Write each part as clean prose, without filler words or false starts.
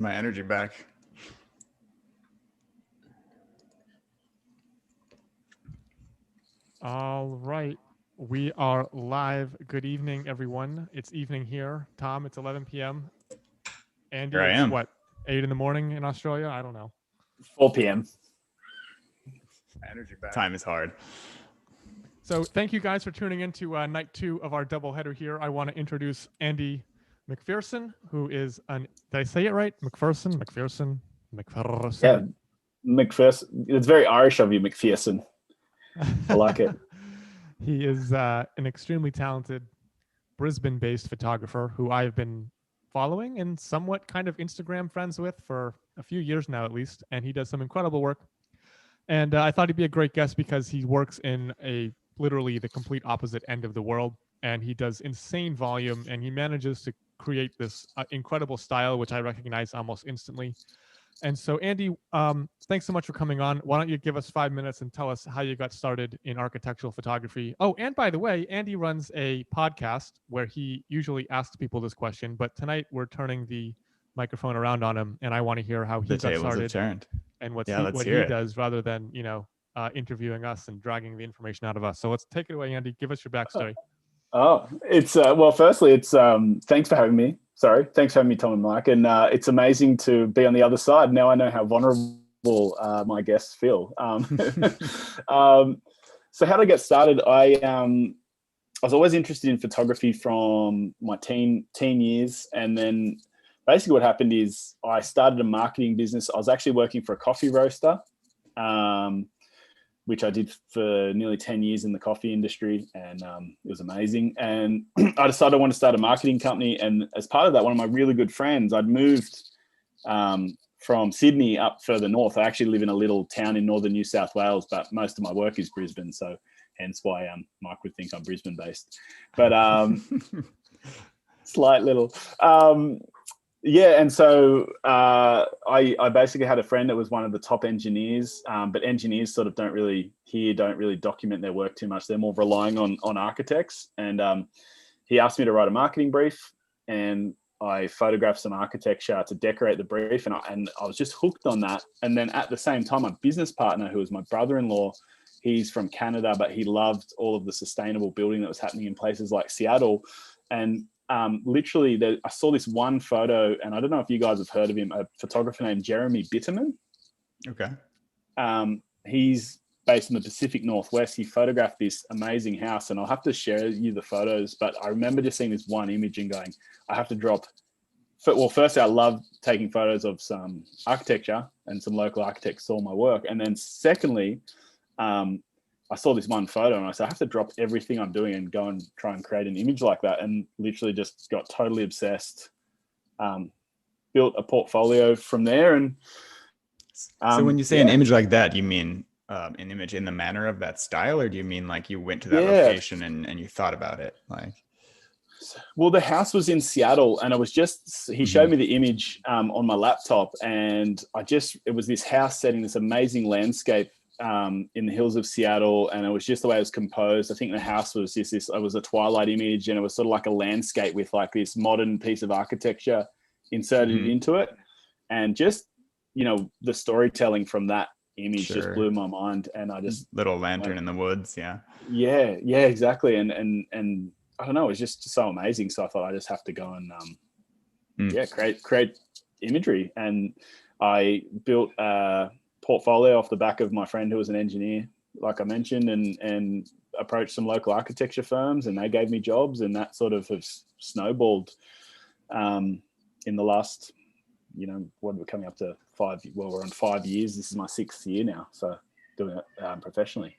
My energy back. All right. We are live. Good evening, everyone. It's evening here. Tom, it's 11 p.m. Andy, Here I it's am. what, 8 in the morning in Australia? I don't know. 4 p.m. Energy back. Time is hard. So thank you guys for tuning in to night 2 of our doubleheader here. I want to introduce Andy MacPherson, who is did I say it right? MacPherson? Yeah, MacPherson. It's very Irish of you, MacPherson. I like it. He is an extremely talented Brisbane-based photographer who I've been following and somewhat kind of Instagram friends with for a few years now, at least. And he does some incredible work. And I thought he'd be a great guest because he works in literally the complete opposite end of the world. And he does insane volume and he manages to create this incredible style, which I recognize almost instantly. And so, Andy, thanks so much for coming on. Why don't you give us 5 minutes and tell us how you got started in architectural photography? Oh, and by the way, Andy runs a podcast where he usually asks people this question, but tonight we're turning the microphone around on him, and I want to hear how he got started and what he does rather than, interviewing us and dragging the information out of us. So let's take it away, Andy. Give us your backstory. Oh, it's well, firstly, it's thanks for having me. Thanks for having me, Tom and Mike. And it's amazing to be on the other side. Now I know how vulnerable my guests feel. So how to get started? I was always interested in photography from my teen years. And then basically what happened is I started a marketing business. I was actually working for a coffee roaster, which I did for nearly 10 years in the coffee industry. And it was amazing. And I decided I wanted to start a marketing company. And as part of that, one of my really good friends, I'd moved from Sydney up further north. I actually live in a little town in northern New South Wales, but most of my work is Brisbane. So hence why Mike would think I'm Brisbane based. But slight little... yeah, and so I basically had a friend that was one of the top engineers, but engineers sort of don't really document their work too much. They're more relying on architects. And he asked me to write a marketing brief, and I photographed some architecture to decorate the brief, and I was just hooked on that. And then at the same time, my business partner, who was my brother-in-law, he's from Canada, but he loved all of the sustainable building that was happening in places like Seattle. And literally, I saw this one photo, and I don't know if you guys have heard of him, a photographer named Jeremy Bitterman. Okay. He's based in the Pacific Northwest. He photographed this amazing house, and I'll have to share you the photos, but I remember just seeing this one image and going, I have to drop. Well, firstly, I love taking photos of some architecture, and some local architects saw my work. And then secondly, I saw this one photo and I said, I have to drop everything I'm doing and go and try and create an image like that. And literally just got totally obsessed, built a portfolio from there. And so when you say an image like that, you mean an image in the manner of that style, or do you mean like you went to that location and you thought about it? Like, well, the house was in Seattle, and he showed me the image on my laptop, and it was this house setting this amazing landscape in the hills of Seattle, and it was just the way it was composed. I think the house was just it was a twilight image, and it was sort of like a landscape with like this modern piece of architecture inserted into it. And just, the storytelling from that image just blew my mind. And I just little lantern in the woods. Yeah, exactly. And I don't know, it was just so amazing. So I thought I just have to go and create imagery. And I built portfolio off the back of my friend who was an engineer, like I mentioned, and approached some local architecture firms, and they gave me jobs, and that sort of has snowballed in the last, what we're coming up to we're on 5 years. This is my 6th year now, so doing it professionally.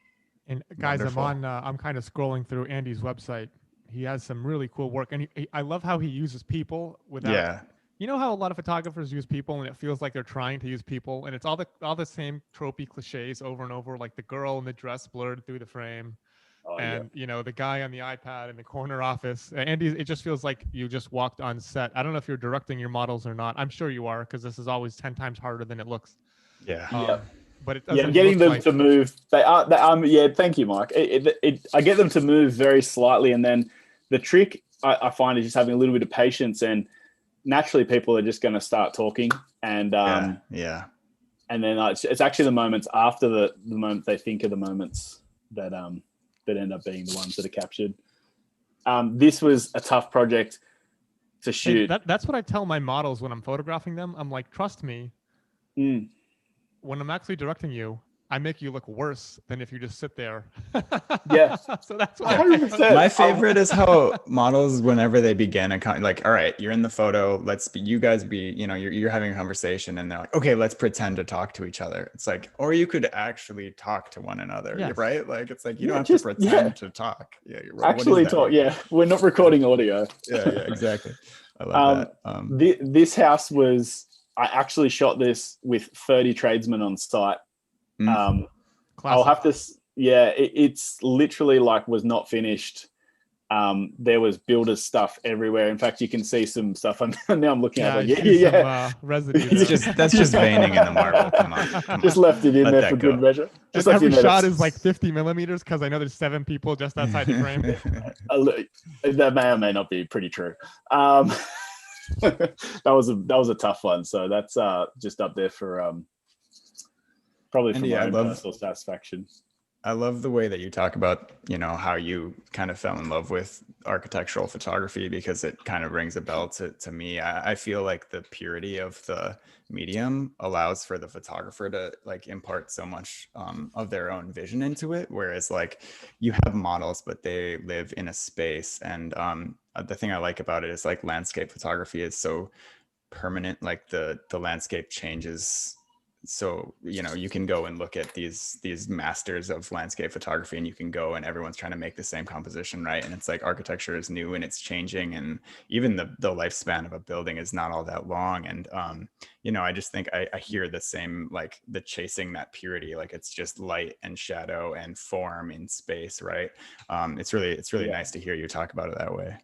And guys, I'm kind of scrolling through Andy's website. He has some really cool work, and I love how he uses people without. Yeah. You know how a lot of photographers use people and it feels like they're trying to use people, and it's all the same tropey cliches over and over, like the girl in the dress blurred through the frame, the guy on the iPad in the corner office. Andy, it just feels like you just walked on set. I don't know if you're directing your models or not. I'm sure you are, because this is always 10 times harder than it looks. Yeah. But it doesn't getting them to move. They are. Thank you, Mike. I get them to move very slightly, and then the trick I find is just having a little bit of patience. And naturally people are just going to start talking, and yeah. And then it's actually the moments after the moment they think of the moments that end up being the ones that are captured. This was a tough project to shoot. Hey, that's what I tell my models when I'm photographing them. I'm like, trust me, when I'm actually directing you, I make you look worse than if you just sit there. Yeah. So that's what 100%. My favorite is how models, whenever they begin like, all right, you're in the photo, you guys be, you're having a conversation, and they're like, okay, let's pretend to talk to each other. It's like, or you could actually talk to one another, yes. Right? Like, it's like, you don't have to pretend to talk. Yeah, you're right. Actually talk. Yeah. We're not recording audio. Yeah, exactly. I love that. This house I actually shot this with 30 tradesmen on site. I'll have to, it's literally like was not finished. There was builder's stuff everywhere. In fact, you can see some stuff. Now I'm looking at it. Residue. That's just veining in the marble. Come on. Just left it in there for good measure. Just every shot is like 50 millimeters because I know there's 7 people just outside the frame. That may or may not be pretty true. That was a tough one. So that's just up there for probably for my own personal satisfaction. I love the way that you talk about, how you kind of fell in love with architectural photography, because it kind of rings a bell to me. I feel like the purity of the medium allows for the photographer to like impart so much of their own vision into it. Whereas like you have models, but they live in a space. And the thing I like about it is like landscape photography is so permanent. Like the landscape changes. So, you can go and look at these masters of landscape photography, and you can go and everyone's trying to make the same composition, right? And it's like architecture is new and it's changing, and even the lifespan of a building is not all that long. And, I just think I hear the same, like the chasing that purity, like it's just light and shadow and form in space, right? It's really nice to hear you talk about it that way.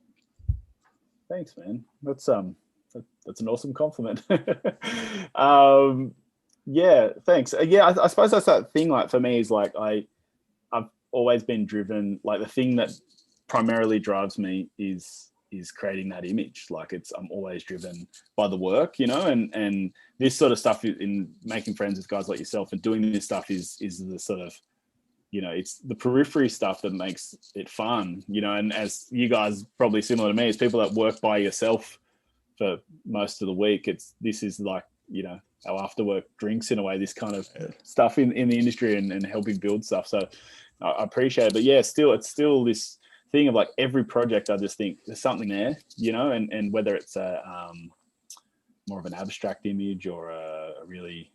Thanks, man. That's an awesome compliment. Yeah, thanks. I suppose that's that thing. Like for me, is like I've always been driven. Like the thing that primarily drives me is creating that image. Like I'm always driven by the work, and this sort of stuff in making friends with guys like yourself and doing this stuff is the sort of, it's the periphery stuff that makes it fun, and as you guys probably similar to me, as people that work by yourself for most of the week, this is like, our after work drinks in a way, this kind of stuff in the industry and helping build stuff. So I appreciate it. But yeah, it's still this thing of like every project, I just think there's something there, and whether it's a more of an abstract image or a really,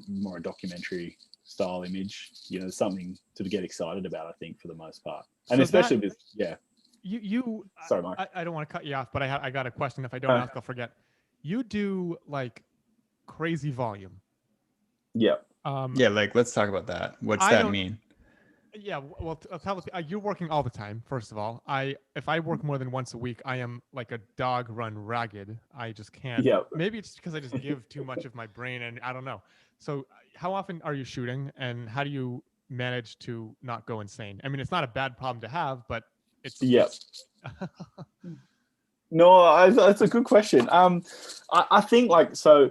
more a documentary style image, there's something to get excited about, I think, for the most part. And so especially with, You sorry, Mike. I don't want to cut you off, but I got a question. If I don't ask, I'll forget. You do like crazy volume. Yeah. Like let's talk about that. What's that mean? Yeah, well, you're working all the time. First of all, if I work more than once a week, I am like a dog run ragged. I just can't. Yeah. Maybe it's because I just give too much of my brain, and I don't know. So, how often are you shooting, and how do you manage to not go insane? I mean, it's not a bad problem to have, but it's No, that's a good question. I think like so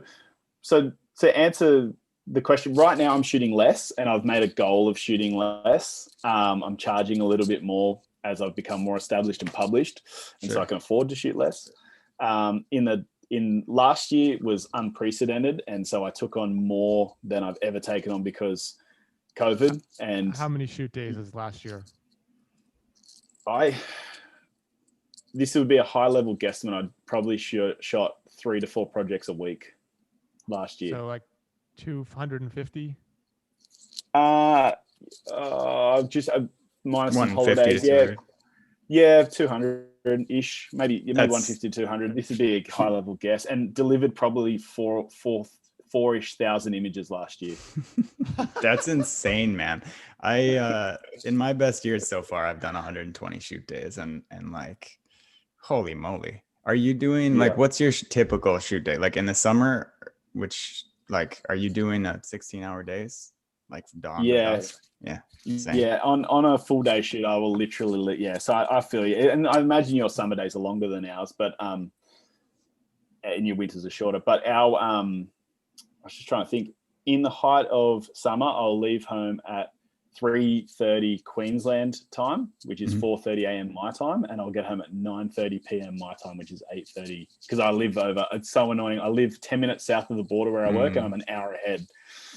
to answer the question, right now I'm shooting less, and I've made a goal of shooting less. I'm charging a little bit more as I've become more established and published, and so I can afford to shoot less. In last year was unprecedented, and so I took on more than I've ever taken on because COVID. And how many shoot days is last year? This would be a high level guesstimate. I'd probably shot 3 to 4 projects a week last year. So like 250? Just minus some holidays. Yeah, 200-ish, maybe 150 to 200. This would be a high level guess, and delivered probably 4-ish thousand images last year. That's insane, man. I in my best years so far, I've done 120 shoot days, and like, holy moly. Are you doing like, what's your typical shoot day? Like in the summer, which like, are you doing 16-hour days? Like dawn? Yeah. Insane. Yeah. On a full day shoot, I will literally, so I feel you. And I imagine your summer days are longer than ours, but and your winters are shorter. But our I was just trying to think. In the height of summer, I'll leave home at 3:30 Queensland time, which is 4:30 a.m. my time, and I'll get home at 9:30 p.m. my time, which is 8:30. Because I live over. It's so annoying. I live 10 minutes south of the border where I work, and I'm an hour ahead.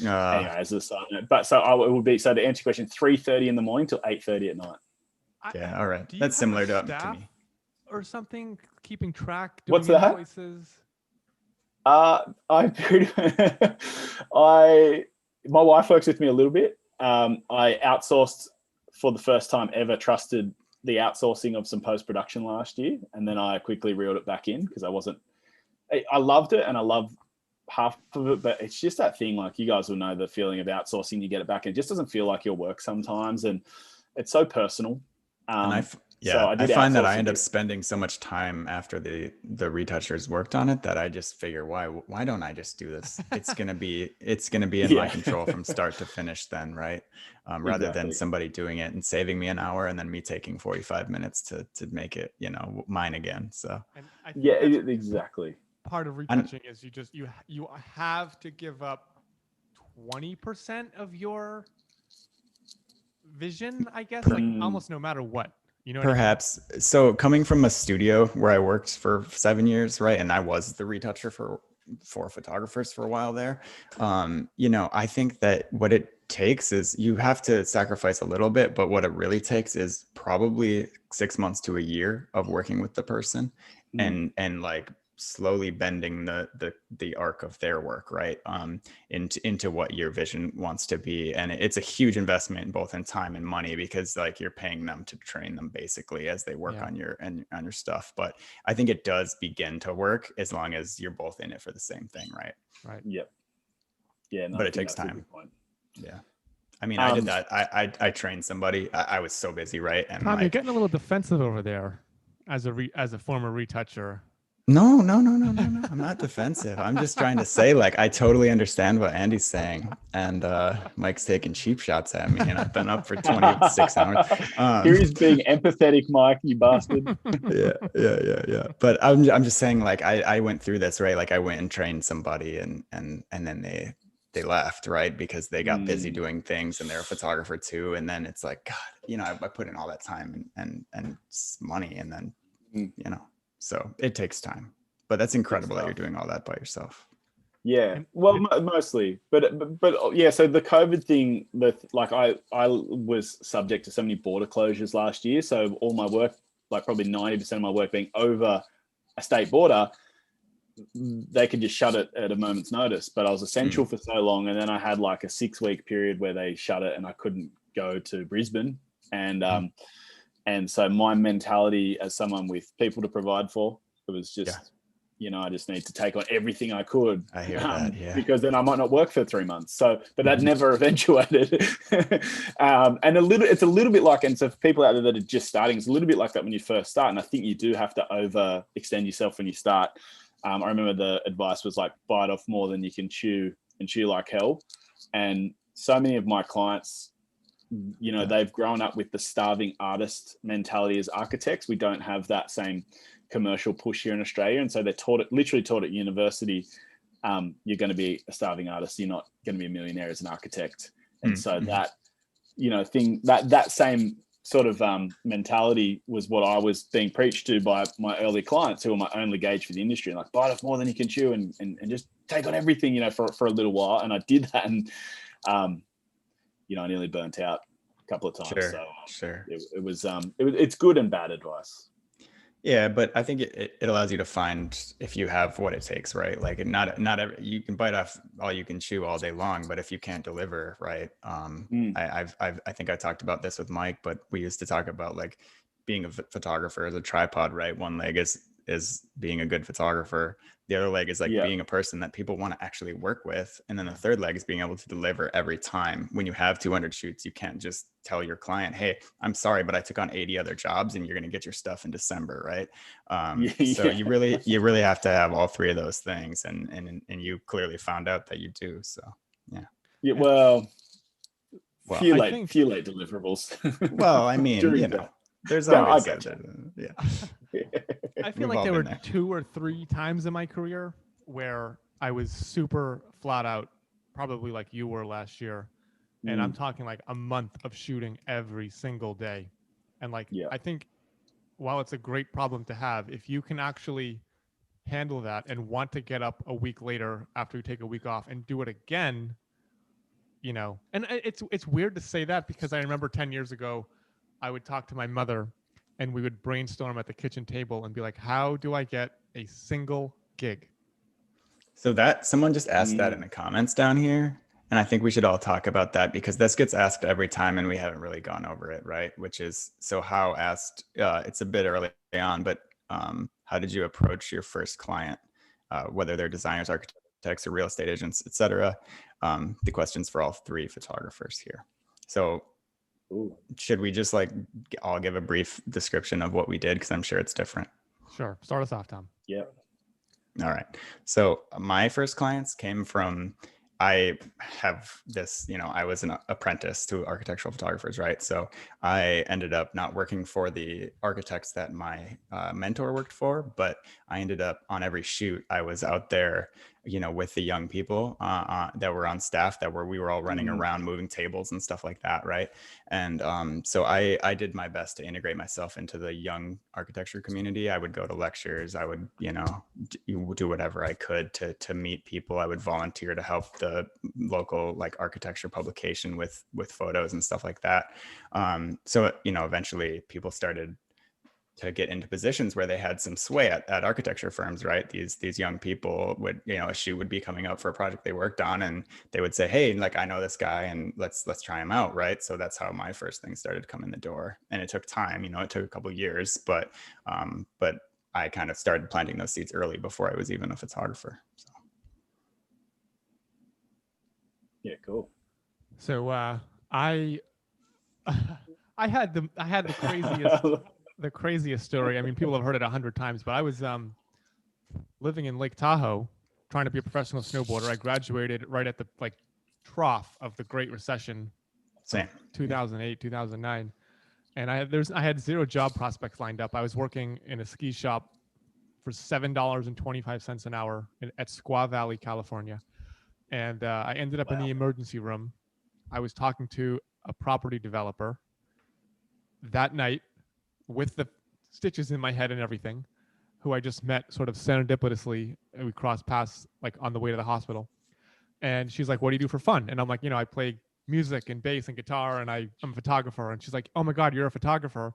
Anyway, as a side note. But so it would be, so to answer your question, 3:30 in the morning till 8:30 at night. Yeah, all right. That's similar to me. Or something, keeping track. What's that? Invoices? My wife works with me a little bit. I outsourced for the first time ever, trusted the outsourcing of some post-production last year. And then I quickly reeled it back in because I loved it and I love half of it, but it's just that thing, like you guys will know the feeling of outsourcing, you get it back and it just doesn't feel like your work sometimes. And it's so personal. So I find that I end up spending so much time after the retouchers worked on it that I just figure, why don't I just do this? It's gonna be in my control from start to finish then, right? Rather than somebody doing it and saving me an hour and then me taking 45 minutes to make it, mine again. So exactly. Part of retouching is you have to give up 20% of your vision, I guess, like almost no matter what. Perhaps. I mean? So coming from a studio where I worked for 7 years, right? And I was the retoucher for photographers for a while there. I think that what it takes is you have to sacrifice a little bit, but what it really takes is probably 6 months to a year of working with the person and like slowly bending the arc of their work, right? Into what your vision wants to be. And it's a huge investment both in time and money because like you're paying them to train them basically as they work on your stuff. But I think it does begin to work as long as you're both in it for the same thing, right? Right. Yep. Yeah. No, but it takes time. Yeah. I mean, I did that. I trained somebody. I was so busy, right? And Tom, you're getting a little defensive over there as a former retoucher. No. I'm not defensive. I'm just trying to say, like, I totally understand what Andy's saying. And Mike's taking cheap shots at me, and I've been up for 26 hours. Here he's being empathetic, Mike, you bastard. Yeah. But I'm just saying, like, I went through this, right? Like, I went and trained somebody, and then they left, right? Because they got busy doing things, and they're a photographer too. And then it's like, God, I put in all that time and money, and then, So it takes time, but that's incredible that you're doing all that by yourself. Yeah, well, mostly, but yeah. So the COVID thing, like I was subject to so many border closures last year. So all my work, like probably 90% of my work being over a state border, they could just shut it at a moment's notice. But I was essential for so long, and then I had like a 6-week period where they shut it, and I couldn't go to Brisbane, and so my mentality as someone with people to provide for, it was just, I just need to take on everything I could. I hear that, because then I might not work for 3 months. So, but that never eventuated. And it's a little bit like, and so for people out there that are just starting, it's a little bit like that when you first start. And I think you do have to overextend yourself when you start. I remember the advice was like, bite off more than you can chew and chew like hell. And so many of my clients, they've grown up with the starving artist mentality as architects. We don't have that same commercial push here in Australia. And so they're literally taught at university, you're going to be a starving artist. You're not going to be a millionaire as an architect. And so that, that same sort of mentality was what I was being preached to by my early clients who were my only gauge for the industry. Like, bite off more than you can chew and just take on everything, for a little while. And I did that. And, I nearly burnt out a couple of times. Sure. It was it's good and bad advice. Yeah, but I think it allows you to find if you have what it takes, right? Like you can bite off all you can chew all day long, but if you can't deliver, right? I think I talked about this with Mike, but we used to talk about like being a photographer as a tripod, right? One leg is being a good photographer. The other leg is like being a person that people want to actually work with. And then the third leg is being able to deliver every time. When you have 200 shoots, you can't just tell your client, hey, I'm sorry, but I took on 80 other jobs and you're going to get your stuff in December, right? So you really have to have all three of those things. And you clearly found out that you do. So, yeah. Well, few late deliverables. Well, I mean, there's always I feel We've like all there were been there. 2 or 3 times in my career where I was super flat out, probably like you were last year. And I'm talking like a month of shooting every single day. And like, Yeah. I think while it's a great problem to have, if you can actually handle that and want to get up a week later after you take a week off and do it again, you know, and it's weird to say that because I remember 10 years ago, I would talk to my mother and we would brainstorm at the kitchen table and be like, how do I get a single gig? So that someone just asked that in the comments down here. And I think we should all talk about that because this gets asked every time and we haven't really gone over it, right? Which is, so how asked, it's a bit early on, but how did you approach your first client, whether they're designers, architects, or real estate agents, et cetera? The questions for all 3 photographers here. So should we just like all give a brief description of what we did? Because I'm sure it's different. Sure. Start us off, Tom. Yeah. All right. So my first clients came from, I have this, I was an apprentice to architectural photographers, right? So I ended up not working for the architects that my mentor worked for, but I ended up on every shoot, I was out there, with the young people that were on staff we were all running around moving tables and stuff like that, right? And so I did my best to integrate myself into the young architecture community. I would go to lectures. I would, do whatever I could to meet people. I would volunteer to help the local like architecture publication with photos and stuff like that. So eventually people started to get into positions where they had some sway at architecture firms, right? These young people would, a shoot would be coming up for a project they worked on, and they would say, "Hey, like I know this guy, and let's try him out," right? So that's how my first thing started to come in the door, and it took time. It took a couple of years, but I kind of started planting those seeds early before I was even a photographer. So. Yeah, cool. So I had the craziest the craziest story. I mean, people have heard it 100 times, but I was living in Lake Tahoe trying to be a professional snowboarder. I graduated right at the like trough of the Great Recession. Same. 2008, 2009. And I had 0 job prospects lined up. I was working in a ski shop for $7.25 an hour at Squaw Valley, California. And I ended up in the emergency room. I was talking to a property developer that night with the stitches in my head and everything, who I just met sort of serendipitously. We crossed paths like on the way to the hospital. And she's like, "What do you do for fun?" And I'm like, I play music and bass and guitar, and I'm a photographer. And she's like, "Oh my God, you're a photographer.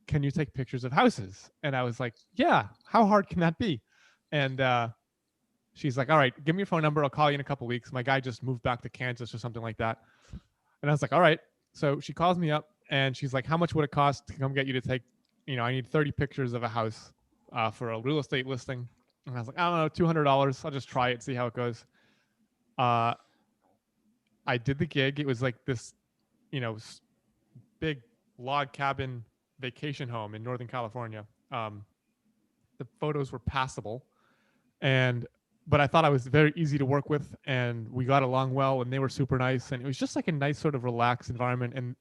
Can you take pictures of houses?" And I was like, "Yeah, how hard can that be?" And she's like, "All right, give me your phone number. I'll call you in a couple weeks. My guy just moved back to Kansas or something like that." And I was like, "All right." So she calls me up and she's like, "How much would it cost to come get you to take, I need 30 pictures of a house for a real estate listing." And I was like, "I don't know, $200. I'll just try it, see how it goes." I did the gig. It was like this, big log cabin vacation home in Northern California. The photos were passable, but I thought I was very easy to work with, and we got along well, and they were super nice, and it was just like a nice sort of relaxed environment. And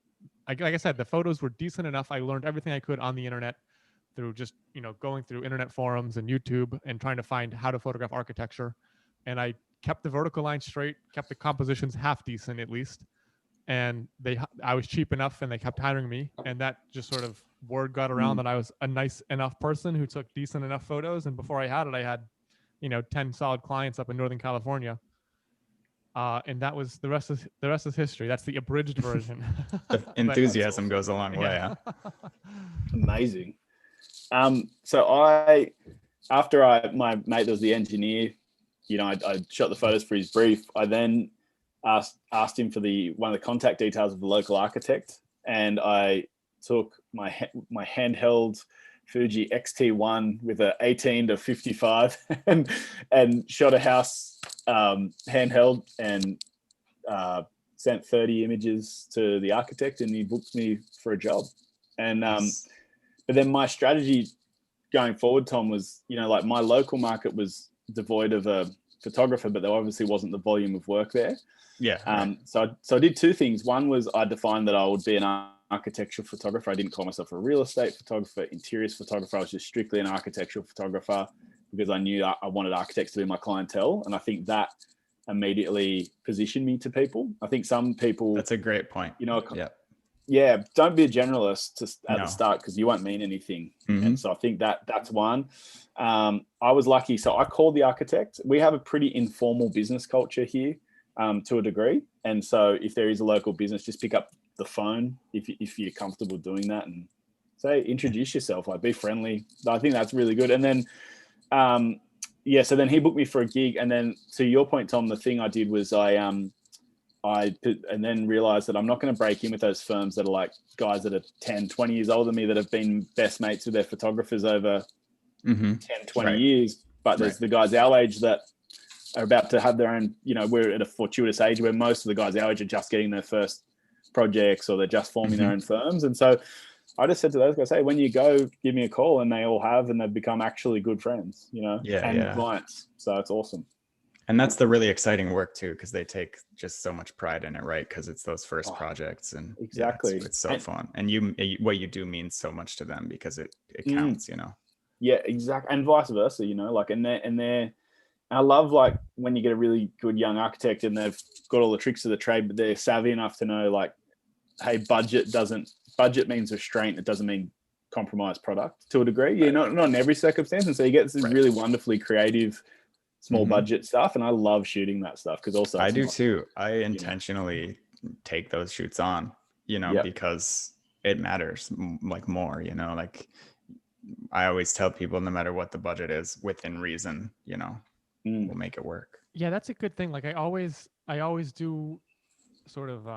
like I said, the photos were decent enough. I learned everything I could on the internet through just going through internet forums and YouTube and trying to find how to photograph architecture. And I kept the vertical line straight, kept the compositions half decent at least. And I was cheap enough, and they kept hiring me. And that just sort of word got around that I was a nice enough person who took decent enough photos. And before I had it, I had 10 solid clients up in Northern California. And that was the rest is history. That's the abridged version. The enthusiasm goes a long way. Yeah. Huh? Amazing. So after my mate that was the engineer, I shot the photos for his brief. I then asked him for one of the contact details of the local architect, and I took my handheld Fuji X-T1 with a 18-55 and shot a house handheld and sent 30 images to the architect, and he booked me for a job. And but then my strategy going forward, Tom, was like my local market was devoid of a photographer, but there obviously wasn't the volume of work there. Yeah. Right. So I did 2 things. One was I defined that I would be an architectural photographer. I didn't call myself a real estate photographer, interiors photographer. I was just strictly an architectural photographer because I knew I wanted architects to be my clientele. And I think that immediately positioned me to people. I think some people... That's a great point. Yeah, don't be a generalist at the start because you won't mean anything. Mm-hmm. And so I think that's one. I was lucky. So I called the architect. We have a pretty informal business culture here to a degree. And so if there is a local business, just pick up the phone if you're comfortable doing that and say, introduce yourself, like be friendly. I think that's really good. And then, so then he booked me for a gig. And then to your point, Tom, the thing I did was I then realized that I'm not going to break in with those firms that are like guys that are 10, 20 years older than me that have been best mates with their photographers over 10, 20 years. But there's the guys our age that are about to have their own, we're at a fortuitous age where most of the guys our age are just getting their first projects or they're just forming their own firms. And so I just said to those guys, hey, when you go, give me a call. And they all have, and they've become actually good friends, and clients. So it's awesome. And that's the really exciting work too, because they take just so much pride in it, right? Because it's those first projects, and exactly, it's so fun. And what you do means so much to them because it counts, Yeah, exactly, and vice versa, and I love like when you get a really good young architect and they've got all the tricks of the trade, but they're savvy enough to know like, hey, budget means restraint. It doesn't mean compromised product to a degree. Not in every circumstance, and so you get this really wonderfully creative small budget stuff, and I love shooting that stuff because also I do too. I intentionally take those shoots on, because it matters like more, like I always tell people no matter what the budget is, within reason, we'll make it work. Yeah, that's a good thing. Like I always do sort of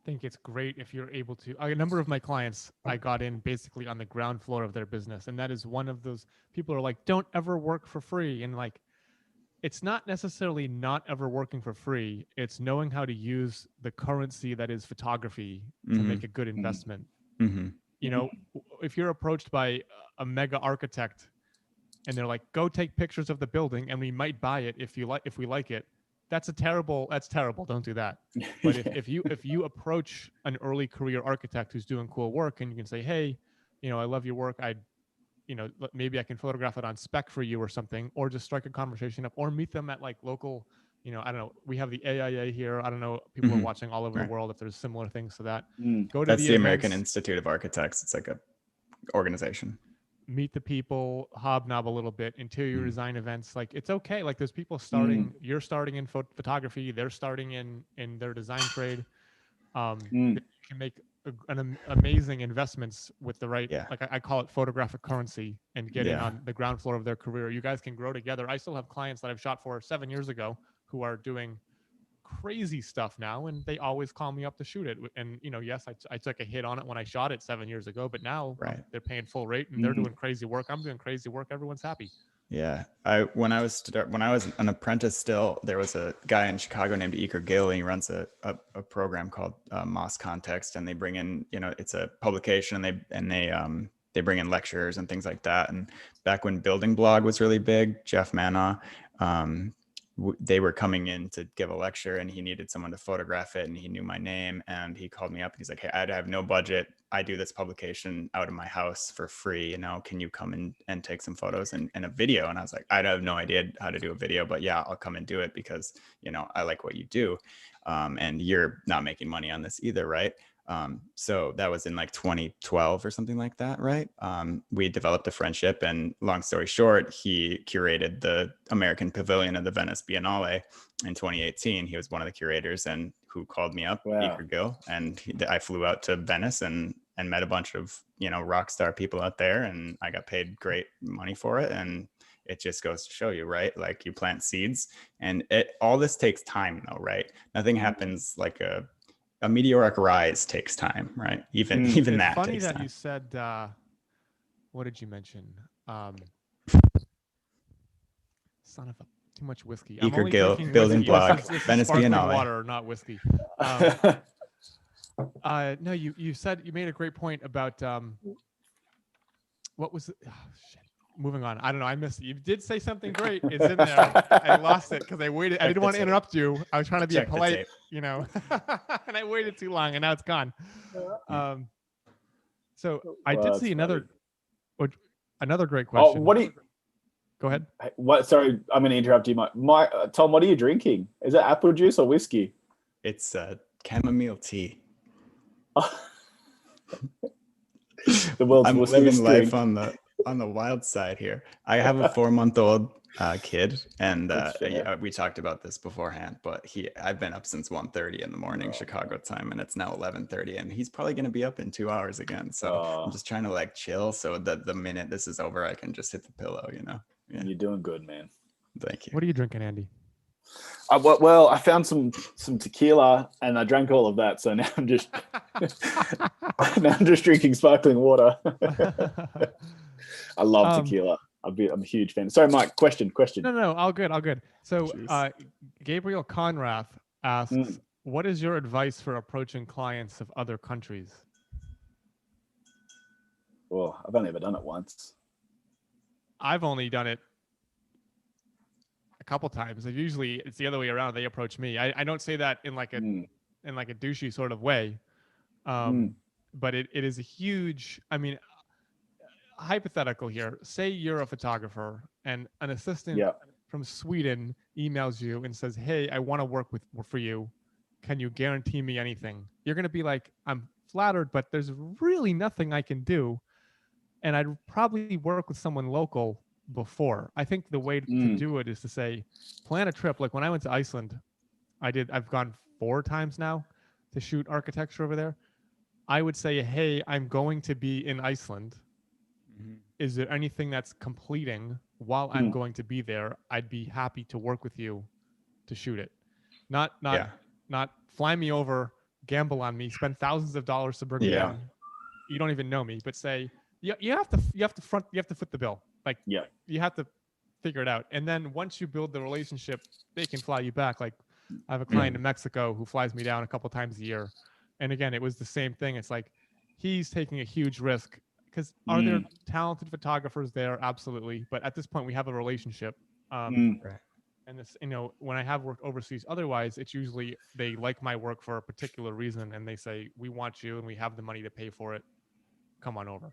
think it's great if you're able to. A number of my clients, I got in basically on the ground floor of their business, and that is one of those people are like, don't ever work for free. And like, it's not necessarily not ever working for free. It's knowing how to use the currency that is photography to make a good investment. If you're approached by a mega architect and they're like, go take pictures of the building and we might buy it if we like it. That's terrible. Don't do that. But if you approach an early career architect who's doing cool work and you can say, hey, I love your work. Maybe I can photograph it on spec for you or something, or just strike a conversation up, or meet them at like local, I don't know. We have the AIA here. I don't know. People are watching all over the world. If there's similar things to that, go to that's the events, American Institute of Architects. It's like a organization. Meet the people, hobnob a little bit, interior design events. Like it's okay. Like there's people starting, you're starting in photography, they're starting in their design trade. You can make an amazing investments with the right, like I call it photographic currency, and get in on the ground floor of their career. You guys can grow together. I still have clients that I've shot for 7 years ago who are doing crazy stuff now, and they always call me up to shoot it. And yes, I took a hit on it when I shot it 7 years ago, but now they're paying full rate and they're doing crazy work. I'm doing crazy work. Everyone's happy. Yeah, when I was an apprentice still, there was a guy in Chicago named Kelley. He runs a program called Moss Context, and they bring in, it's a publication, and they bring in lecturers and things like that. And back when Building Blog was really big, Jeff Manaw, they were coming in to give a lecture, and he needed someone to photograph it, and he knew my name, and he called me up and he's like, hey, I have no budget. I do this publication out of my house for free. Can you come and take some photos and a video? And I was like, I have no idea how to do a video, but yeah, I'll come and do it because, I like what you do. And you're not making money on this either. Right. So that was in like 2012 or something like that, right? We developed a friendship, and long story short, he curated the American Pavilion of the Venice Biennale in 2018. He was one of the curators, and who called me up, Iker Gil, and I flew out to Venice and met a bunch of, rock star people out there, and I got paid great money for it. And it just goes to show you, right? Like you plant seeds, and all this takes time though, right? Nothing happens like a meteoric rise takes time, right? Even that funny takes that time. You said, what did you mention? Son of a, too much whiskey. Iker Gil, Building Blog, Venice Biennale. Water, not whiskey. No, you said, you made a great point about, what was it? Oh, shit. Moving on. I don't know. I missed it. You did say something great. It's in there. I lost it because I waited. I didn't want to interrupt you. I was trying to be a polite you know, and I waited too long, and now it's gone. So I did see another great Oh, question. what do you? Go ahead. What? Sorry, I'm going to interrupt you. Tom, what are you drinking? Is it apple juice or whiskey? It's chamomile tea. The world's I'm wussiest living life drink. on the wild side here. I have a 4-month-old kid, and we talked about this beforehand. But I've been up since 1:30 in the morning, Chicago time, and it's now 11:30, and he's probably going to be up in 2 hours again. So I'm just trying to like chill, so that the minute this is over, I can just hit the pillow. You know. Yeah. You're doing good, man. Thank you. What are you drinking, Andy? Well, I found some tequila and I drank all of that. So now I'm just drinking sparkling water. I love tequila. I'm a huge fan. Sorry, Mike. Question. No, all good. So, Gabriel Conrath asks, "What is your advice for approaching clients of other countries?" Well, I've only ever done it once. I've only done it a couple times. Usually, it's the other way around. They approach me. I don't say that in like a douchey sort of way, but it is a huge. I mean, hypothetical here. Say you're a photographer and an assistant from Sweden emails you and says, "Hey, I want to work for you. Can you guarantee me anything?" You're going to be like, "I'm flattered, but there's really nothing I can do." And I'd probably work with someone local before. I think the way to do it is to say, plan a trip. Like when I went to Iceland, I've gone 4 times now to shoot architecture over there. I would say, "Hey, I'm going to be in Iceland. Is there anything that's completing while I'm going to be there? I'd be happy to work with you to shoot it." Not fly me over, gamble on me, spend thousands of dollars to bring me in. You don't even know me, but say you have to foot the bill. Like you have to figure it out. And then once you build the relationship, they can fly you back. Like I have a client in Mexico who flies me down a couple times a year. And again, it was the same thing. It's like he's taking a huge risk. Because are there talented photographers there? Absolutely. But at this point, we have a relationship. Right. And this, when I have worked overseas, otherwise, it's usually they like my work for a particular reason, and they say, "We want you, and we have the money to pay for it. Come on over."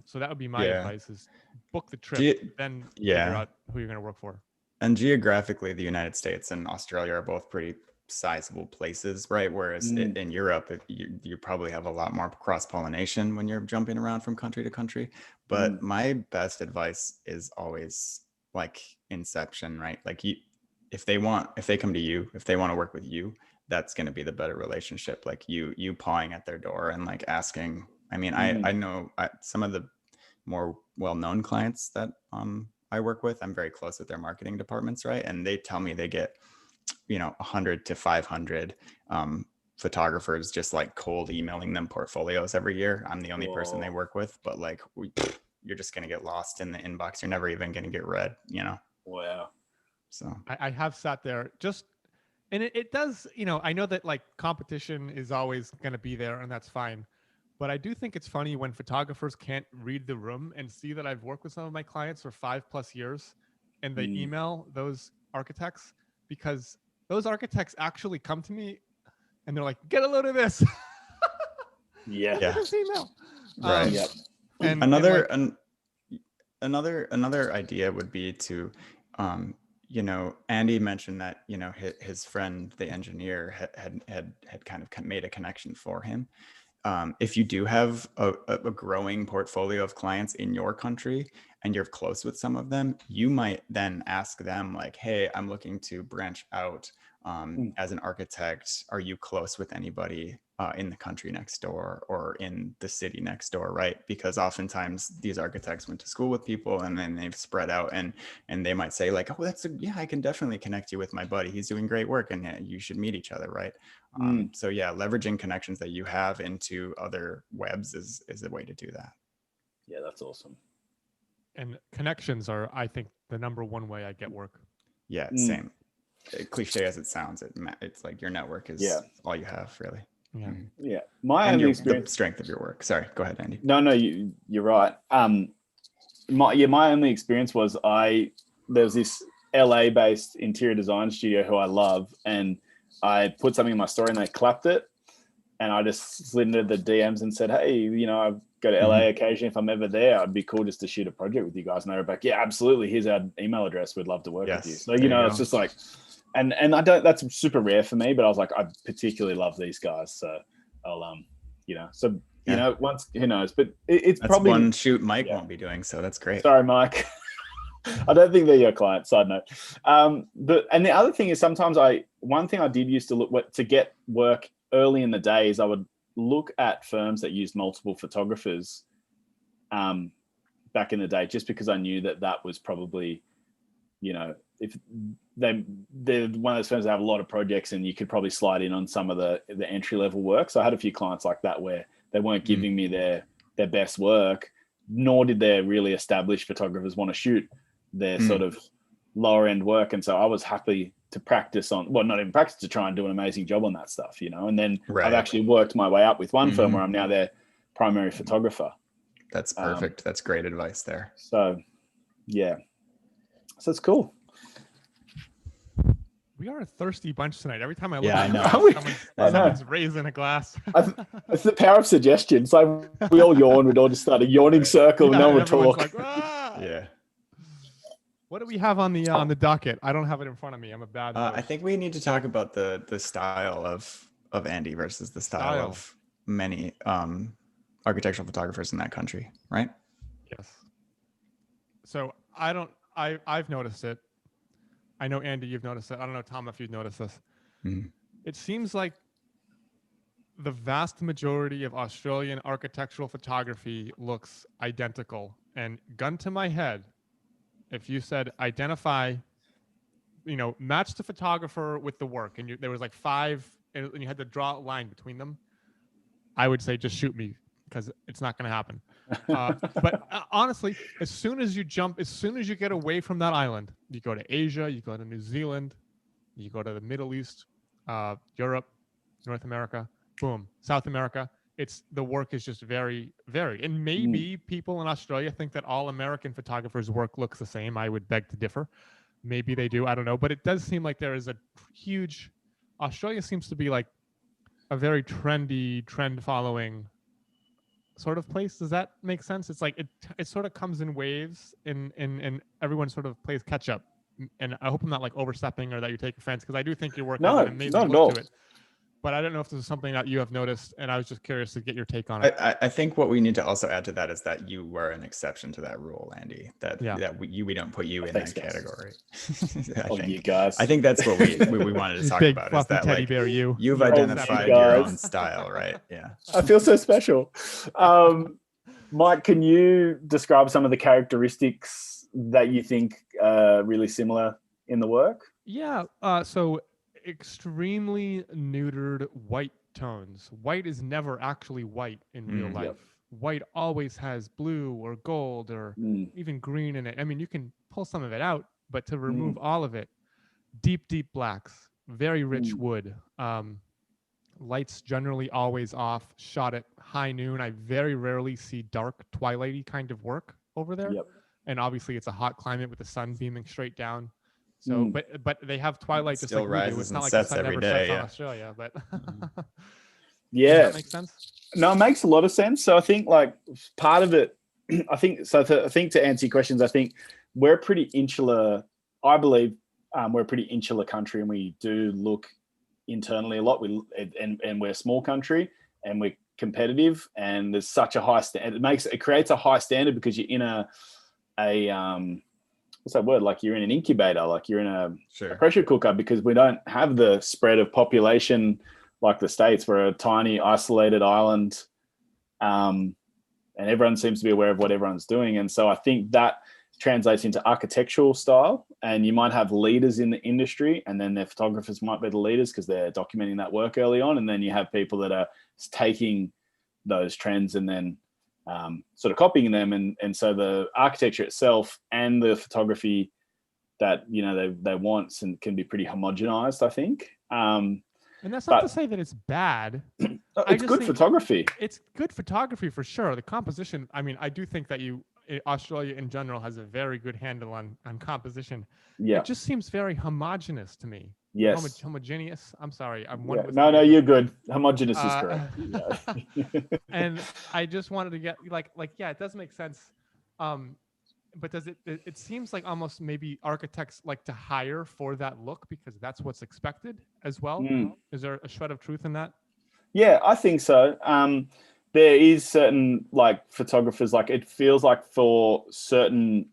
So that would be my advice: is book the trip, then figure out who you're going to work for. And geographically, the United States and Australia are both pretty sizable places, right? Whereas in Europe, you probably have a lot more cross-pollination when you're jumping around from country to country. But my best advice is always like inception, right? Like if they come to you, if they want to work with you, that's going to be the better relationship. Like you pawing at their door and like asking. I mean, I know some of the more well-known clients that I work with, I'm very close with their marketing departments, right? And they tell me they get 100 to 500 photographers just like cold emailing them portfolios every year. I'm the only person they work with, but like you're just going to get lost in the inbox. You're never even going to get read, Wow. So I have sat there and it does, I know that like competition is always going to be there and that's fine. But I do think it's funny when photographers can't read the room and see that I've worked with some of my clients for 5+ years and they email those architects, because those architects actually come to me and they're like, "Get a load of this." This email. Right. And another idea would be to, Andy mentioned that, his friend, the engineer had kind of made a connection for him. If you do have a growing portfolio of clients in your country and you're close with some of them, you might then ask them like, "Hey, I'm looking to branch out as an architect. Are you close with anybody in the country next door or in the city next door?" Right? Because oftentimes these architects went to school with people and then they've spread out and they might say like, "Oh, I can definitely connect you with my buddy. He's doing great work and you should meet each other." Right? So leveraging connections that you have into other webs is a way to do that. Yeah, that's awesome. And connections are, I think, the number one way I get work. Yeah, same. Cliche as it sounds, it's like your network is all you have, really. Yeah. My only experience, the strength of your work. Sorry, go ahead, Andy. No, you're right. My only experience was there's this LA-based interior design studio who I love, and I put something in my story and they clapped it. And I just slid into the DMs and said, hey, I go to LA occasionally. If I'm ever there, I'd be cool just to shoot a project with you guys. And they were back, yeah, absolutely. Here's our email address. We'd love to work with you. So, it's just like, and that's super rare for me, but I was like, I particularly love these guys. So I'll, once, who knows, but it's that's probably one shoot Mike won't be doing. So that's great. Sorry, Mike. I don't think they're your client, side note. And the other thing is sometimes one thing I did used to look to get work early in the day is I would look at firms that used multiple photographers back in the day, just because I knew that was probably, if they're one of those firms that have a lot of projects and you could probably slide in on some of the entry level work. So I had a few clients like that where they weren't giving me their best work, nor did their really established photographers want to shoot their sort of lower end work. And so I was happy to practice on, well, not even practice, to try and do an amazing job on that stuff, and then I've actually worked my way up with one firm where I'm now their primary photographer. That's perfect. That's great advice there. So yeah, so it's cool. We are a thirsty bunch tonight. Every time I look I know. Someone's raising a glass. It's the power of suggestion. It's like we all yawn. We'd all just start a yawning circle and no one would talk. Like, ah! Yeah. What do we have on the docket? I don't have it in front of me. I'm a bad. I think we need to talk about the style of Andy versus the style of many architectural photographers in that country, right? Yes. So I've noticed it. I know, Andy, you've noticed it. I don't know, Tom, if you've noticed this. It seems like the vast majority of Australian architectural photography looks identical. And gun to my head, if you said identify, match the photographer with the work, and there was like 5, and you had to draw a line between them, I would say just shoot me, because it's not going to happen. But honestly, as soon as you get away from that island, you go to Asia, you go to New Zealand, you go to the Middle East, Europe, North America, boom, South America. The work is just very varied. And maybe people in Australia think that all American photographers' work looks the same. I would beg to differ. Maybe they do. I don't know. But it does seem like there is a huge, Australia seems to be like a very trendy, trend-following sort of place. Does that make sense? It's like it sort of comes in waves, and everyone sort of plays catch up. And I hope I'm not like overstepping or that you take offense, because I do think your work has an amazing look to it. But I don't know if this is something that you have noticed, and I was just curious to get your take on it. I think what we need to also add to that is that you were an exception to that rule, Andy. That we don't put you in that category. You guys. I think that's what we wanted to talk big about. Fluffy Is that teddy bear you've identified your own style, right? Yeah. I feel so special. Mike, can you describe some of the characteristics that you think are really similar in the work? Yeah. So extremely neutered white tones. White is never actually white in real life. Yep. White always has blue or gold or even green in it. I mean, you can pull some of it out, but to remove all of it, deep blacks, very rich wood. Lights generally always off, shot at high noon. I very rarely see dark, twilighty kind of work over there. Yep. And obviously it's a hot climate with the sun beaming straight down. So, but they have twilight just like we do. It's not like the sun never sets on Australia, but yeah, does that make sense? No, it makes a lot of sense. So I think like part of it, I think to answer your questions, I think we're pretty insular. I believe we're a pretty insular country, and we do look internally a lot. And we're a small country, and we're competitive, and there's such a high standard. It creates a high standard because you're in a what's that word? Like you're in an incubator, like you're in a pressure cooker, because we don't have the spread of population like the States. We're a tiny, isolated island, and everyone seems to be aware of what everyone's doing. And so I think that translates into architectural style, and you might have leaders in the industry, and then their photographers might be the leaders because they're documenting that work early on. And then you have people that are taking those trends and then sort of copying them, and so the architecture itself and the photography that they want can be pretty homogenized, I think. And that's not to say that it's bad. It's good photography. It's good photography for sure. The composition, I mean, I do think that Australia in general has a very good handle on composition. Yeah, it just seems very homogenous to me. Yes. Homogeneous. I'm sorry. I'm Yeah. one with No, you're good. Homogeneous is Uh, correct. Yeah. and I just wanted to get yeah, it does make sense. But does it seems like almost maybe architects like to hire for that look because that's what's expected as well. Mm. Is there a shred of truth in that? Yeah, I think so. There is certain like photographers, like it feels like for certain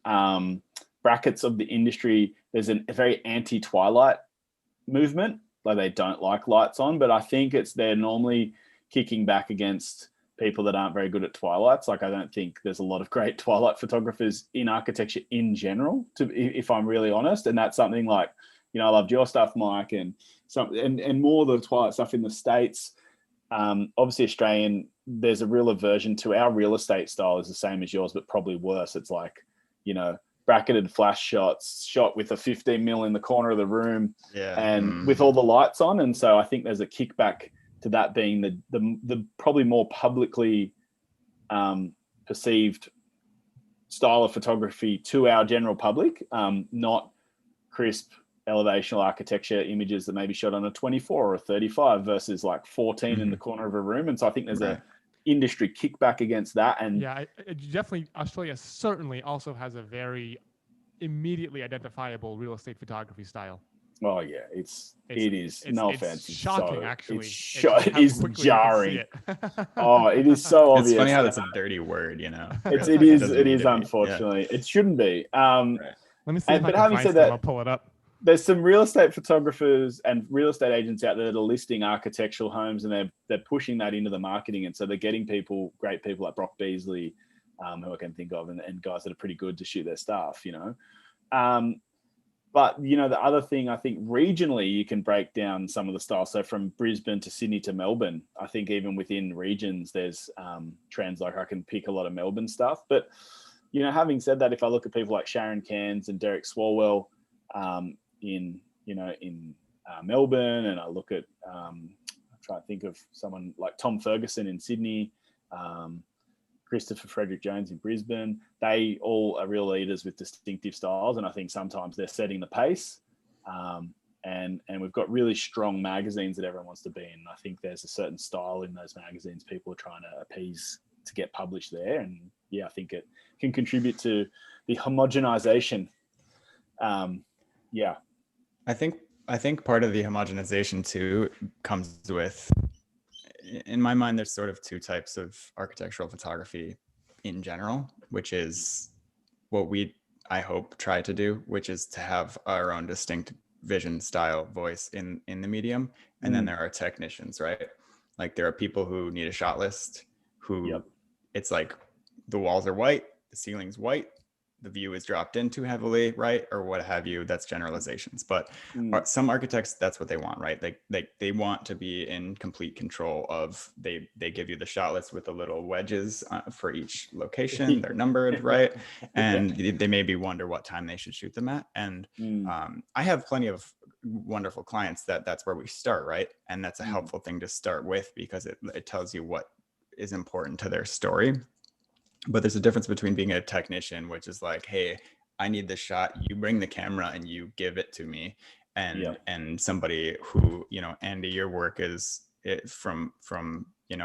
brackets of the industry, there's a very anti-twilight movement. Like they don't like lights on, but I think they're normally kicking back against people that aren't very good at twilights. Like I don't think there's a lot of great twilight photographers in architecture in general, if I'm really honest. And that's something like, I loved your stuff, Mike, and more of the twilight stuff in the States. Obviously Australian, there's a real aversion to our real estate style is the same as yours, but probably worse. It's like, bracketed flash shots shot with a 15 mil in the corner of the room and with all the lights on. And so I think there's a kickback to that being the probably more publicly perceived style of photography to our general public, not crisp elevational architecture images that may be shot on a 24 or a 35 versus like 14 in the corner of a room. And so I think there's a industry kickback against that. And yeah, definitely Australia certainly also has a very immediately identifiable real estate photography style. Oh yeah, it is no offense. It's shocking, actually. It is jarring. It is so obvious. It's funny how that's a dirty word, It is unfortunately. It shouldn't be. Let me see if I can find some. I'll pull it up. There's some real estate photographers and real estate agents out there that are listing architectural homes, and they're pushing that into the marketing, and so they're getting great people like Brock Beasley, who I can think of, and guys that are pretty good to shoot their stuff, But the other thing, I think regionally you can break down some of the styles. So from Brisbane to Sydney to Melbourne, I think even within regions there's trends. Like I can pick a lot of Melbourne stuff, but having said that, if I look at people like Sharon Cairns and Derek Swalwell, in Melbourne, and I look at I'm trying to think of someone like Tom Ferguson in Sydney, Christopher Frederick Jones in Brisbane, they all are real leaders with distinctive styles, and I think sometimes they're setting the pace. And we've got really strong magazines that everyone wants to be in. I think there's a certain style in those magazines people are trying to appease to get published there, and I think it can contribute to the homogenization. I think part of the homogenization too comes with, in my mind, there's sort of two types of architectural photography in general, which is what I hope, try to do, which is to have our own distinct vision, style, voice in the medium. And then there are technicians, right? Like there are people who need a shot list who it's like the walls are white, the ceiling's white, the view is dropped in too heavily, right? Or what have you. That's generalizations. But some architects, that's what they want, right? They want to be in complete control of, they give you the shot list with the little wedges for each location. They're numbered, right? And they maybe wonder what time they should shoot them at. And I have plenty of wonderful clients that's where we start, right? And that's a helpful thing to start with because it tells you what is important to their story. But there's a difference between being a technician, which is like, hey, I need this shot. You bring the camera and you give it to me. And somebody who, Andy, your work is from,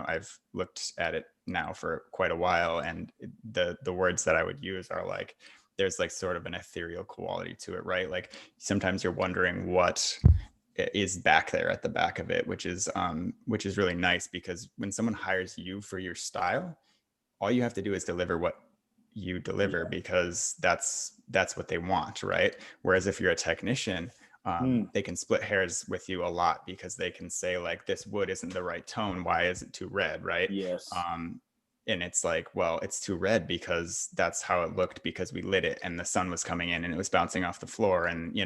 I've looked at it now for quite a while. And the words that I would use are like, there's like sort of an ethereal quality to it, right? Like sometimes you're wondering what is back there at the back of it, which is really nice because when someone hires you for your style, all you have to do is deliver what you deliver because that's what they want, right? Whereas if you're a technician, they can split hairs with you a lot because they can say like, this wood isn't the right tone. Why is it too red, right? Yes. And it's like, well, it's too red because that's how it looked because we lit it and the sun was coming in and it was bouncing off the floor and,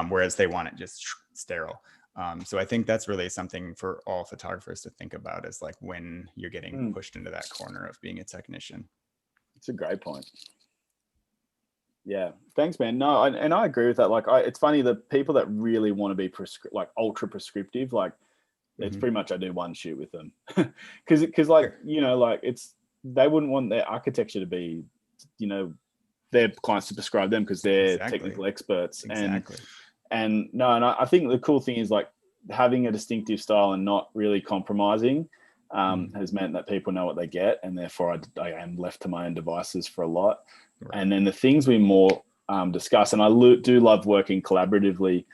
whereas they want it just sterile. So I think that's really something for all photographers to think about is like when you're getting pushed into that corner of being a technician. It's a great point. Yeah. Thanks, man. No, and I agree with that. Like, it's funny, the people that really want to be like ultra prescriptive, like it's pretty much I do one shoot with them because like, like they wouldn't want their architecture to be, their clients to prescribe them because they're technical experts. And I think the cool thing is like having a distinctive style and not really compromising has meant that people know what they get, and therefore I am left to my own devices for a lot. Right. And then the things we more discuss, and I do love working collaboratively,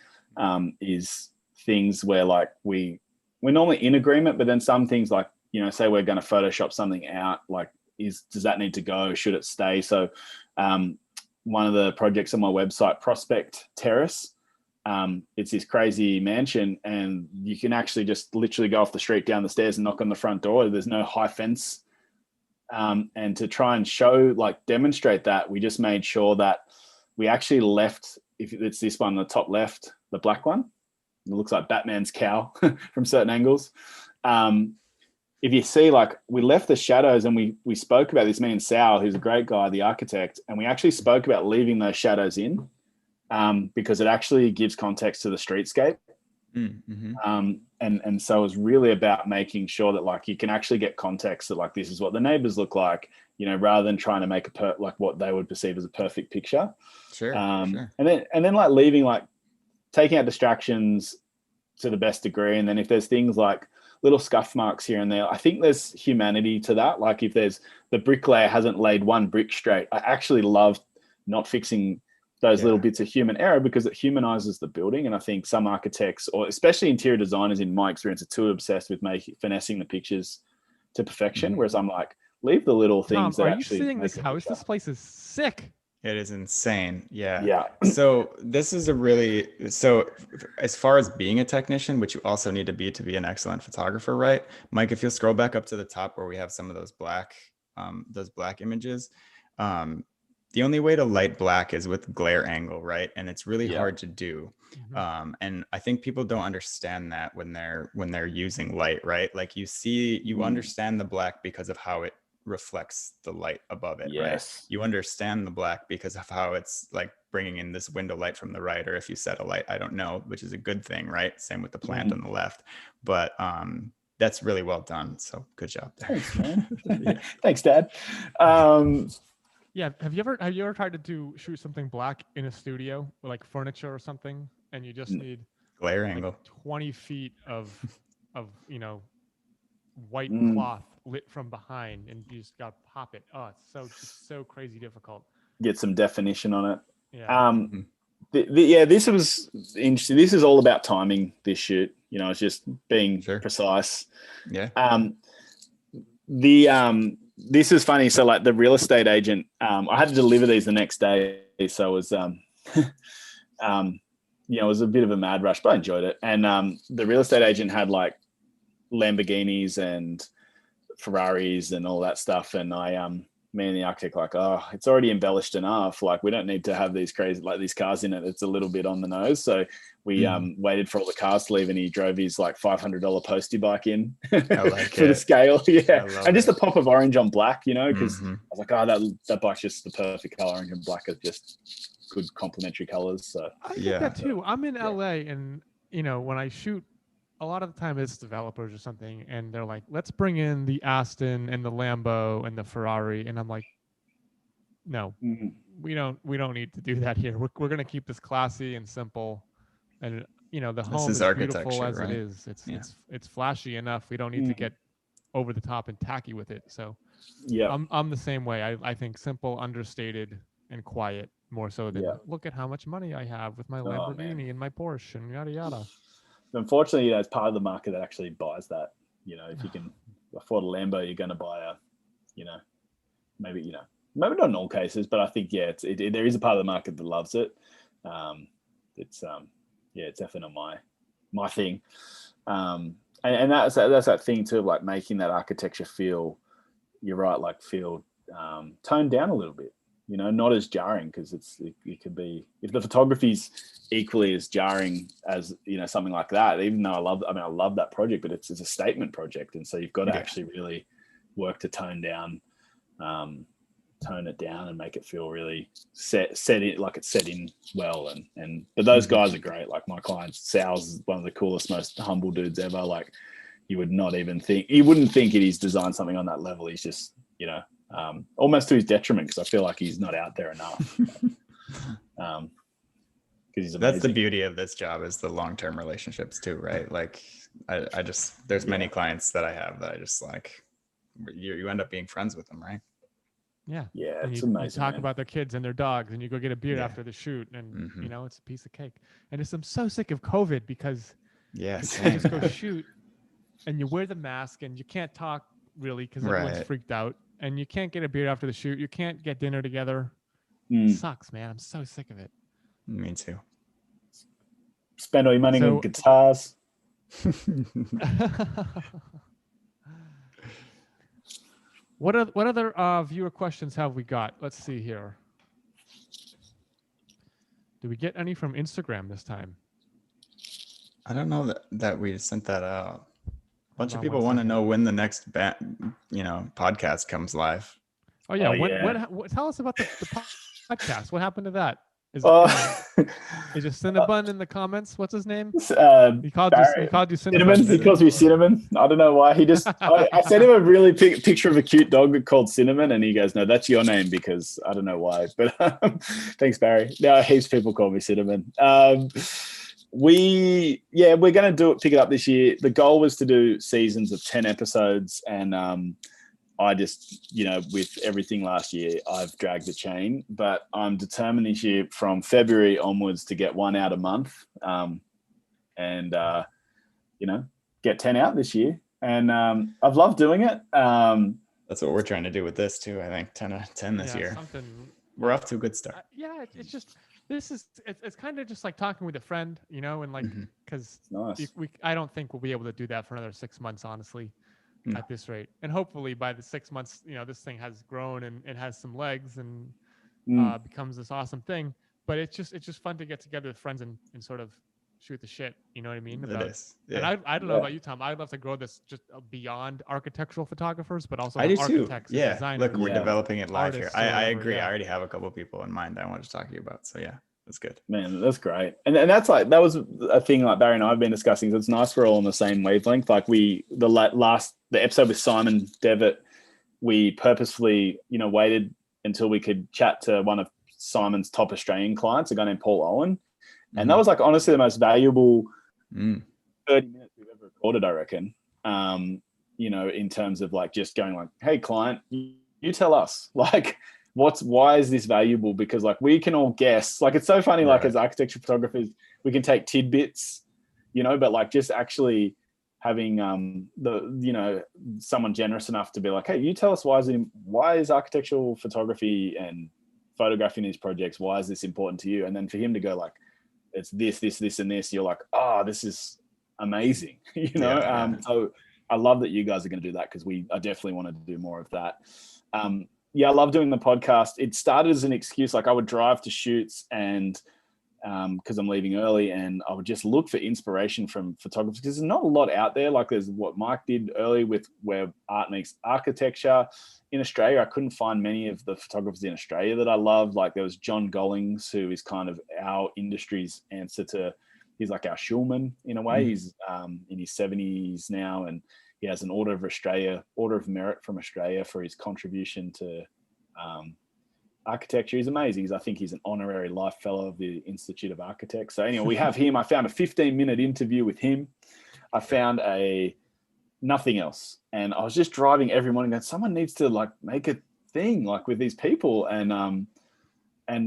is things where like we're normally in agreement, but then some things like, you know, say we're going to Photoshop something out, like does that need to go? Should it stay? So one of the projects on my website, Prospect Terrace, it's this crazy mansion, and you can actually just literally go off the street down the stairs and knock on the front door. There's no high fence. And to try and demonstrate that, we just made sure that we actually left, if it's this one on the top left, the black one, it looks like Batman's cowl from certain angles. If you see, like, we left the shadows, and we spoke about this, me and Sal, who's a great guy, the architect, and we actually spoke about leaving those shadows in. Because it actually gives context to the streetscape. And so it was really about making sure that like you can actually get context that like this is what the neighbors look like, you know, rather than trying to make like what they would perceive as a perfect picture. Sure. And then like leaving, like taking out distractions to the best degree. And then if there's things like little scuff marks here and there, I think there's humanity to that. Like if there's the bricklayer hasn't laid one brick straight, I actually love not fixing those little bits of human error, because it humanizes the building. And I think some architects, or especially interior designers in my experience, are too obsessed with finessing the pictures to perfection. Whereas I'm like, leave the little things. Tom, are you seeing this house? This place is sick. It is insane. Yeah. Yeah. So this is so as far as being a technician, which you also need to be an excellent photographer, right? Mike, if you'll scroll back up to the top where we have some of those black images, the only way to light black is with glare angle, right? And it's really hard to do. And I think people don't understand that when they're using light, right? Like you understand the black because of how it reflects the light above it, right? You understand the black because of how it's like bringing in this window light from the right, or if you set a light, I don't know, which is a good thing, right? Same with the plant on the left. But that's really well done. So good job there. Thanks, man. Thanks, Dad. Yeah, have you ever tried to shoot something black in a studio, like furniture or something, and you just need glare like angle, 20 feet of you know, white cloth lit from behind, and you just got to pop it. Oh, it's so crazy difficult. Get some definition on it. Yeah. This was interesting. This is all about timing, this shoot. You know, it's just being precise. Yeah. This is funny. So like the real estate agent, I had to deliver these the next day. So it was, you know, it was a bit of a mad rush, but I enjoyed it. And the real estate agent had like Lamborghinis and Ferraris and all that stuff. And me and the architect like, oh, it's already embellished enough. Like we don't need to have these crazy, like these cars in it. It's a little bit on the nose. So we waited for all the cars to leave, and he drove his like $500 postie bike in for the scale. Yeah. And just the pop of orange on black, you know, because I was like, oh, that bike's just the perfect color. Orange and black are just good complementary colors. So I get that too. I'm in LA, and you know, when I shoot, a lot of the time it's developers or something, and they're like, let's bring in the Aston and the Lambo and the Ferrari, and I'm like, no, we don't need to do that here. We're going to keep this classy and simple, and you know, the home is beautiful as it is. It's flashy enough. We don't need to get over the top and tacky with it. So yeah, I'm the same way. I think simple, understated, and quiet more so than look at how much money I have with my Lamborghini and my Porsche and yada yada. Unfortunately, you know, it's part of the market that actually buys that. You know, if you can afford a Lambo, you're going to buy a, you know, maybe not in all cases, but I think there is a part of the market that loves it. It's definitely not my thing. And that's that thing too, of like making that architecture feel, you're right, like feel toned down a little bit. You know, not as jarring, because it could be, if the photography's equally as jarring as, you know, something like that, even though I love that project, but it's a statement project. And so you've got to actually really work to tone it down and make it feel really set in, like it's set in well. But those guys are great. Like my client, Sal's one of the coolest, most humble dudes ever. Like you wouldn't think he's designed something on that level. He's just, you know, almost to his detriment, because I feel like he's not out there enough. because he's That's the amazing. beauty of this job, is the long-term relationships too, right? Like I just, there's many clients that I have that I just like, you end up being friends with them, right? Yeah. Yeah, And it's you amazing. talk man. about their kids and their dogs, and you go get a beer Yeah. after the shoot, and Mhm. you know, it's a piece of cake. And I'm so sick of COVID because Yeah, you same, just go man. shoot and you wear the mask and you can't talk really because everyone's Right. freaked out, and you can't get a beer after the shoot. You can't get dinner together. Mm. Sucks, man. I'm so sick of it. Me too. Spend all your money on So- guitars. What other viewer questions have we got? Let's see here. Do we get any from Instagram this time? I don't know that we sent that out. A bunch Hold of on people one want to second. know when the next podcast comes live. Oh yeah. Oh, yeah. What, tell us about the podcast. What happened to that? Is just Cinnabon in the comments? What's his name? He called you Cinnabon. Cinnamon. He calls me Cinnamon. I don't know why. He just I sent him a really picture of a cute dog called Cinnamon, and he goes, "No, that's your name," because I don't know why. But thanks, Barry. Now heaps of people call me Cinnamon. We're gonna pick it up this year. The goal was to do seasons of 10 episodes, and I just, with everything last year, I've dragged the chain, but I'm determined this year from February onwards to get one out a month, and get 10 out this year. And I've loved doing it. That's what we're trying to do with this too. I think 10 this year. We're off to a good start. It's just, it's kind of just like talking with a friend, and like, because nice. I don't think we'll be able to do that for another 6 months, honestly. No. At this rate, and hopefully by the 6 months, this thing has grown and it has some legs and becomes this awesome thing. But it's just fun to get together with friends and sort of shoot the shit. You know what I mean? It is. Yeah. And I don't know about you, Tom. I'd love to grow this just beyond architectural photographers, but also I do architects too. And designers. Look, we're developing it live here. I agree. Yeah. I already have a couple of people in mind that I wanted to talk to you about. So yeah. That's good. Man, that's great. And that's that was a thing like Barry and I have been discussing. So it's nice we're all on the same wavelength. Like the episode with Simon Devitt, we purposefully, waited until we could chat to one of Simon's top Australian clients, a guy named Paul Owen. And that was like honestly the most valuable 30 minutes we've ever recorded, I reckon. In terms of like just going like, hey client, you tell us like why is this valuable? Because like we can all guess, like it's so funny, like as architecture photographers, we can take tidbits, but like just actually having someone generous enough to be like, hey, you tell us why is architectural photography and photographing these projects, why is this important to you? And then for him to go like, it's this, and this, you're like, oh, this is amazing, So I love that you guys are going to do that, because I definitely want to do more of that. I love doing the podcast. It started as an excuse. Like I would drive to shoots and because I'm leaving early, and I would just look for inspiration from photographers, because there's not a lot out there. Like there's what Mike did early with where art meets architecture. In Australia, I couldn't find many of the photographers in Australia that I loved. Like there was John Gollings, who is kind of our industry's answer to, he's like our Schulman in a way. He's in his 70s now, and he has an Order of Merit from Australia for his contribution to architecture. He's amazing. I think he's an honorary life fellow of the Institute of Architects. So anyway, we have him. I found a 15-minute interview with him. I found nothing else. And I was just driving every morning going, someone needs to like make a thing like with these people, and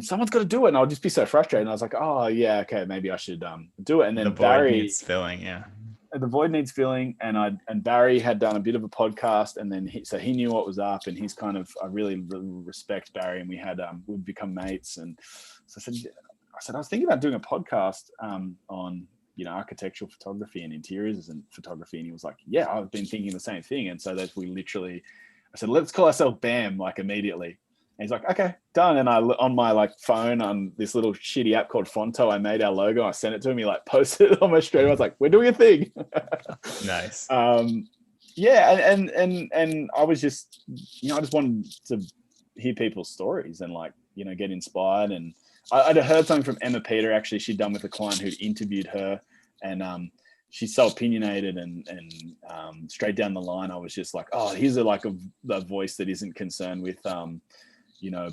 someone's got to do it. And I'll just be so frustrated. And I was like, oh yeah, okay, maybe I should do it. And then the void Barry needs filling. Yeah. The void needs filling, and Barry had done a bit of a podcast, and then he knew what was up, and he's kind of, I really respect Barry, and we'd become mates. And so I said I was thinking about doing a podcast on architectural photography and interiors and photography, and he was like, yeah, I've been thinking the same thing. And so I said, let's call ourselves BAM, like immediately. And he's like, okay, done. And I, on my like phone on this little shitty app called Fonto, I made our logo. I sent it to him. He like posted it on my stream. I was like, we're doing a thing. Nice. Yeah. And I was just, I just wanted to hear people's stories and like, get inspired. And I'd heard something from Emma Peter, actually, she'd done with a client who'd interviewed her, and she's so opinionated and straight down the line. I was just like, oh, here's a voice that isn't concerned with,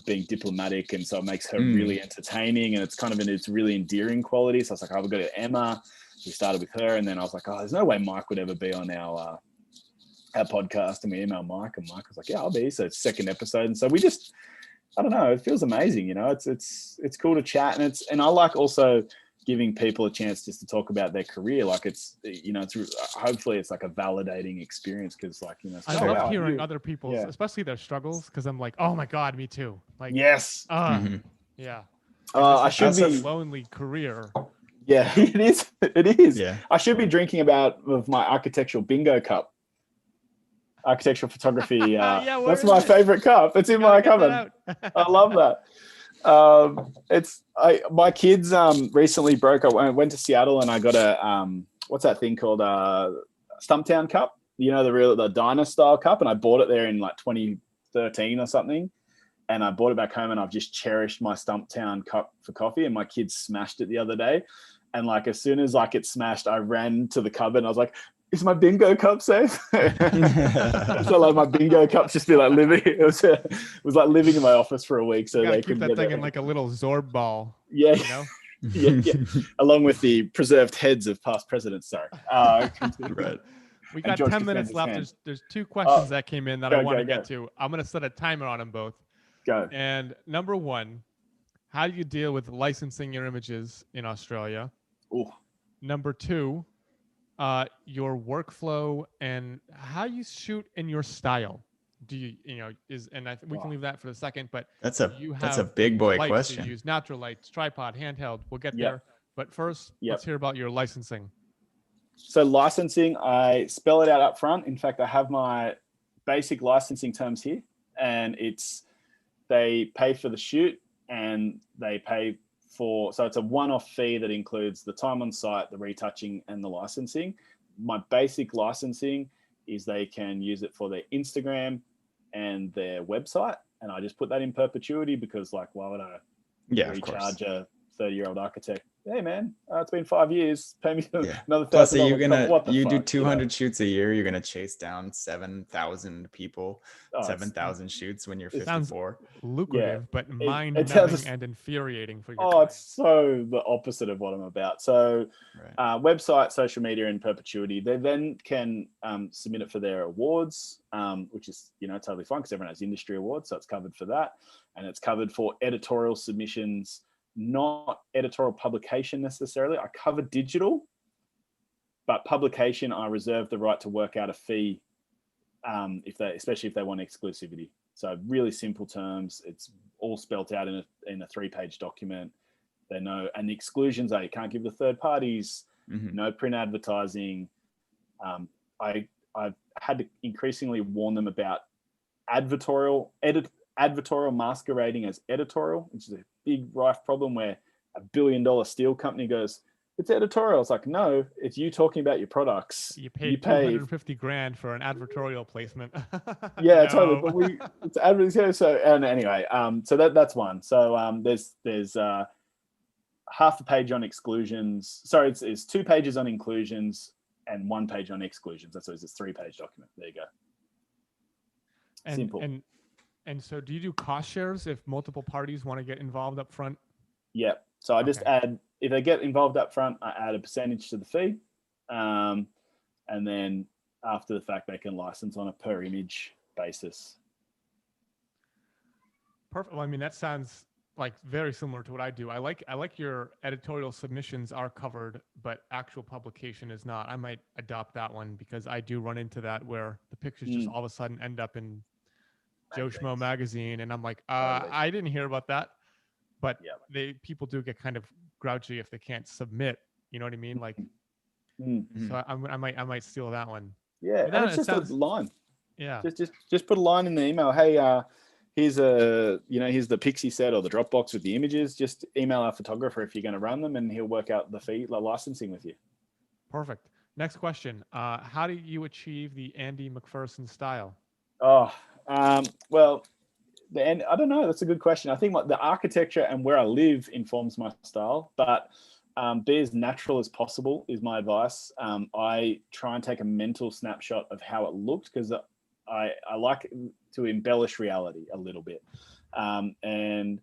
being diplomatic, and so it makes her really entertaining, and it's kind of it's really endearing quality. So I was like, I've got to Emma. We started with her, and then I was like, oh, there's no way Mike would ever be on our podcast. And we emailed Mike, and Mike was like, yeah, I'll be. So it's second episode, and so we just, I don't know, it feels amazing. It's cool to chat, and I like also giving people a chance just to talk about their career. Like it's hopefully it's like a validating experience, because I love hearing other people's, especially their struggles, because I'm like, oh my god, me too. Like yes, yeah. I should be a lonely career. Yeah, it is. It is. Yeah. I should be drinking with my architectural bingo cup. Architectural photography. That's my favorite cup. It's in my cupboard. I love that. My kids recently broke. I went to Seattle and I got a what's that thing called, Stumptown cup? The diner style cup, and I bought it there in like 2013 or something. And I brought it back home, and I've just cherished my Stumptown cup for coffee. And my kids smashed it the other day, and like as soon as it smashed, I ran to the cupboard and I was like, is my bingo cup safe? So like my bingo cup's just be like living. It was like living in my office for a week. So you they keep that thing in like a little Zorb ball. Yeah. Yeah. Along with the preserved heads of past presidents. Sorry. Right. We got 10 minutes left. There's two questions that came in that I want to get to. I'm going to set a timer on them both. Go. And number one, how do you deal with licensing your images in Australia? Ooh. Number two, your workflow and how you shoot in your style. Do you, we can leave that for the second, but that's a big boy question. You use natural lights, tripod, handheld. We'll get there. But first, let's hear about your licensing. So licensing, I spell it out up front. In fact, I have my basic licensing terms here, and they pay for the shoot, and they pay so it's a one-off fee that includes the time on site, the retouching, and the licensing. My basic licensing is they can use it for their Instagram and their website, and I just put that in perpetuity because, like, why would I recharge a 30-year-old architect? Hey man, it's been 5 years. Pay me another $1,000. Plus, you do 200 shoots a year. You're gonna chase down 7,000 people, 7,000 shoots when you're 54. Lucrative, but mind-numbing and infuriating for your client. It's so the opposite of what I'm about. So, website, social media, in perpetuity. They then can submit it for their awards, which is totally fine because everyone has industry awards, so it's covered for that, and it's covered for editorial submissions. Not editorial publication necessarily. I cover digital, but publication, I reserve the right to work out a fee, especially if they want exclusivity. So really simple terms. It's all spelt out in a 3-page document. They know, and the exclusions are you can't give to third parties, no print advertising. I've had to increasingly warn them about advertorial masquerading as editorial, which is a big rife problem where a $1 billion steel company goes, it's editorial. It's like, no, it's you talking about your products. You paid $250,000 for an advertorial placement. Yeah, totally. But it's advertorial. So, and anyway, so that's one. So there's half a page on exclusions. Sorry, it's 2 pages on inclusions and 1 page on exclusions. That's what it's a 3-page document. There you go. Simple. And so do you do cost shares if multiple parties want to get involved up front? Yeah. So I just add, if they get involved up front, I add a percentage to the fee. And then after the fact, they can license on a per image basis. Perfect. Well, I mean, that sounds like very similar to what I do. I like your editorial submissions are covered, but actual publication is not. I might adopt that one because I do run into that where the pictures just all of a sudden end up in Joe Schmo magazine, and I'm like, I didn't hear about that. But people do get kind of grouchy if they can't submit. You know what I mean? Like, so I might steal that one. Yeah, and it's just a line. Yeah, just put a line in the email. Hey, here's here's the Pixie set or the Dropbox with the images. Just email our photographer if you're going to run them, and he'll work out the fee, the licensing with you. Perfect. Next question: how do you achieve the Andy MacPherson style? Well, I don't know. That's a good question. I think the architecture and where I live informs my style, but be as natural as possible is my advice. I try and take a mental snapshot of how it looked because I like to embellish reality a little bit. And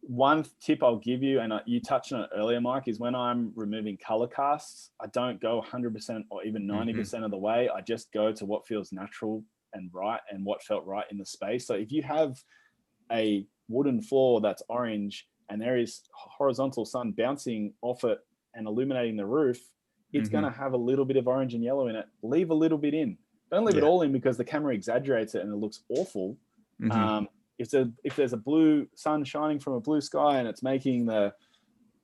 one tip I'll give you, and you touched on it earlier, Mike, is when I'm removing color casts, I don't go 100% or even 90% of the way. I just go to what feels natural and right and what felt right in the space. So if you have a wooden floor that's orange and there is horizontal sun bouncing off it and illuminating the roof, it's going to have a little bit of orange and yellow in it. Leave a little bit in. Don't leave it all in because the camera exaggerates it and it looks awful. If there's a blue sun shining from a blue sky and it's making the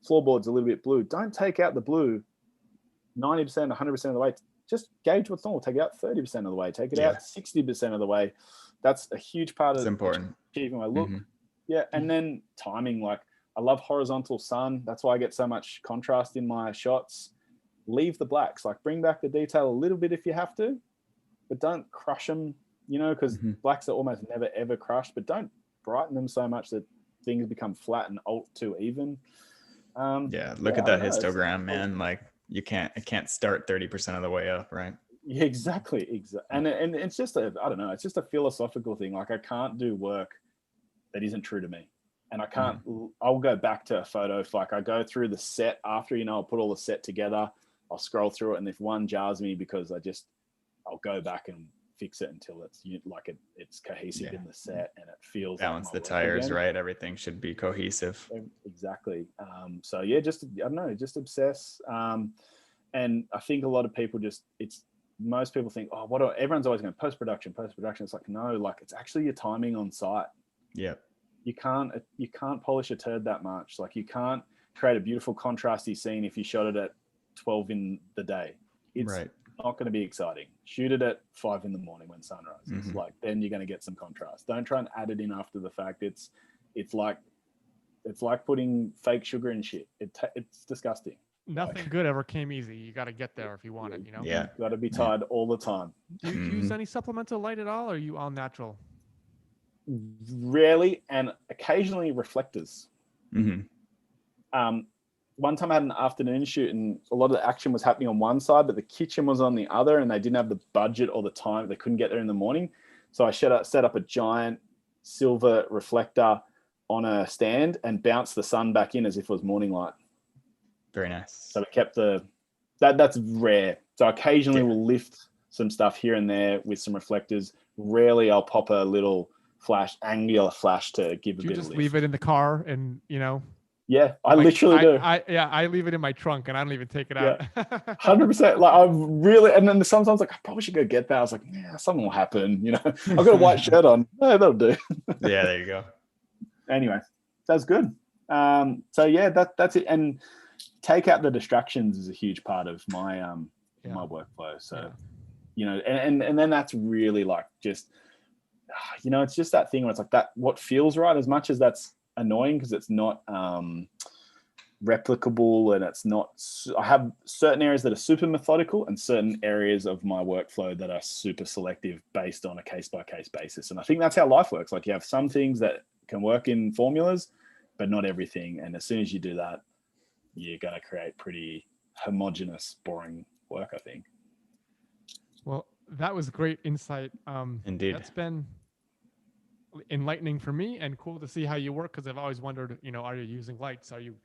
floorboards a little bit blue, don't take out the blue 90%, 100% of the way. Just gauge what's normal. Take it out 30% of the way. Take it out 60% of the way. That's a huge part of important. Achieving my look. Yeah, and then timing. Like, I love horizontal sun. That's why I get so much contrast in my shots. Leave the blacks. Like, bring back the detail a little bit if you have to, but don't crush them. You know, because blacks are almost never ever crushed, but don't brighten them so much that things become flat and too even. Look at that histogram, man. Like, it can't start 30% of the way up, right? Yeah, exactly. And it's just I don't know, it's just a philosophical thing. Like, I can't do work that isn't true to me. And I can't, I'll go back to a photo. Like, I go through the set after, I'll put all the set together. I'll scroll through it. And if one jars me because I'll go back and fix it until it's cohesive in the set and it feels balance like the tires again. Right, everything should be cohesive. Exactly. So yeah, just I don't know, just obsess. And I think a lot of people most people think, everyone's always going post-production. It's like, no, like, it's actually your timing on site. Yeah, you can't polish a turd that much. Like, you can't create a beautiful contrasty scene if you shot it at 12 in the day. It's not going to be exciting. Shoot it at 5 in the morning when sun rises. Like, then you're going to get some contrast. Don't try and add it in after the fact. It's like putting fake sugar in shit. It's disgusting. Nothing good ever came easy. You got to get there if you want it, Yeah, got to be tired all the time. Do you use any supplemental light at all, or are you all natural? Rarely, and occasionally reflectors. One time I had an afternoon shoot and a lot of the action was happening on one side, but the kitchen was on the other, and they didn't have the budget or the time. They couldn't get there in the morning. So I set up a giant silver reflector on a stand and bounced the sun back in as if it was morning light. Very nice. So it kept that's rare. So occasionally we'll lift some stuff here and there with some reflectors. Rarely I'll pop a little angular flash to give a bit of lift. You just leave it in the car and, Yeah, I literally do. I leave it in my trunk and I don't even take it out. 100%. Like, I really, and then sometimes like, I probably should go get that. I was like, yeah, something will happen. I've got a white shirt on. Oh, that'll do. Yeah, there you go. Anyway, that's good. So yeah, that's it. And take out the distractions is a huge part of my my workflow. So, and then that's really like just, it's just that thing where it's like that, what feels right, as much as that's annoying because it's not replicable and it's not. I have certain areas that are super methodical and certain areas of my workflow that are super selective based on a case-by-case basis. And I think that's how life works. Like, you have some things that can work in formulas, but not everything. And as soon as you do that, you're going to create pretty homogenous, boring work, I think. Well, that was great insight. Indeed. That's been enlightening for me and cool to see how you work, because I've always wondered, are you using lights? Are you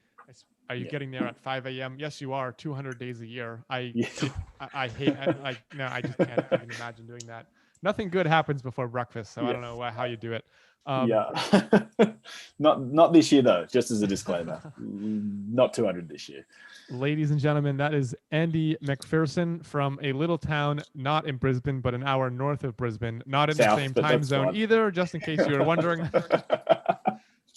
getting there at 5 a.m.? Yes, you are, 200 days a year. I just can't even imagine doing that. Nothing good happens before breakfast, so I don't know how you do it. Not this year though, just as a disclaimer. Not 200 this year. Ladies and gentlemen, that is Andy MacPherson from a little town not in Brisbane, but an hour north of Brisbane, not in the same time zone either, just in case you were wondering.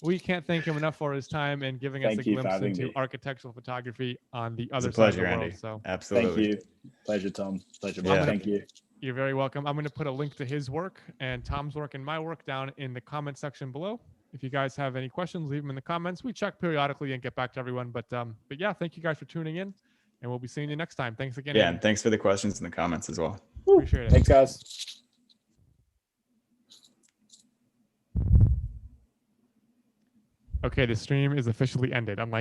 We can't thank him enough for his time and giving us a glimpse into architectural photography on the other side of the world. Andy. So absolutely. Thank you. Pleasure, Tom. Pleasure. Yeah. Thank you. You're very welcome. I'm going to put a link to his work and Tom's work and my work down in the comment section below. If you guys have any questions, leave them in the comments. We check periodically and get back to everyone. But yeah, thank you guys for tuning in, and we'll be seeing you next time. Thanks again. Yeah, Andy. and thanks for the questions in the comments as well. Appreciate it. Thanks, guys. Okay, the stream is officially ended. I'm like,